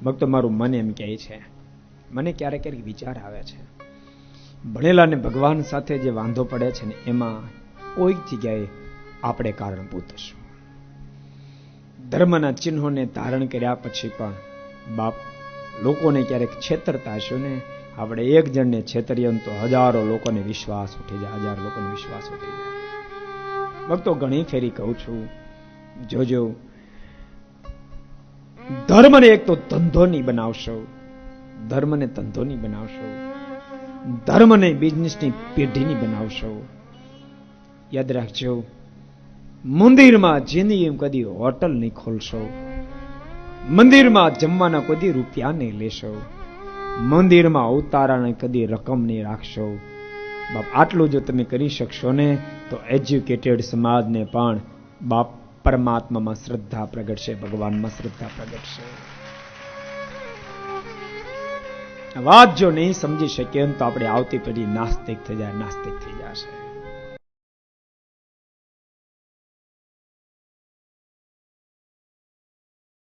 ભક્તો મારું મન એમ કહે છે, મને ક્યારેક ક્યારેક વિચાર આવે છે, ભણેલાને ભગવાન સાથે જે વાંધો પડે છે ને એમાં કોઈક જગ્યાએ આપણે કારણભૂત હશું. ધર્મના ચિહ્નોને ધારણ કર્યા પછી પણ બાપ લોકોને ક્યારેક છેતરતા હશું ને, આપણે એક જણને છેતરીએ તો હજારો લોકોને વિશ્વાસ ઉઠી જાય, હજાર લોકોને વિશ્વાસ ઉઠી જાય. ભક્તો ઘણી ફેરી કહું છું, જોજો ધર્મને એક તો ધંધો નહીં બનાવશો, ધર્મને ધંધો નહીં બનાવશો, ધર્મને બિઝનેસની પેઢીની બનાવશો. યાદ રાખજો, મંદિરમાં જિંદગી કદી હોટલ નહીં ખોલશો, મંદિરમાં જમવાના કદી રૂપિયા નહીં લેશો, મંદિરમાં અવતારાને કદી રકમ નહીં રાખશો. બાપ આટલું જો તમે કરી શકશો ને તો એજ્યુકેટેડ સમાજને પણ બાપ પરમાત્મામાં શ્રદ્ધા પ્રગટશે, ભગવાનમાં શ્રદ્ધા પ્રગટશે. વાત જો નહીં સમજી શકીએ તો આપણે આવતી પેઢી નાસ્તિક થઈ જાય, નાસ્તિક થઈ જશે.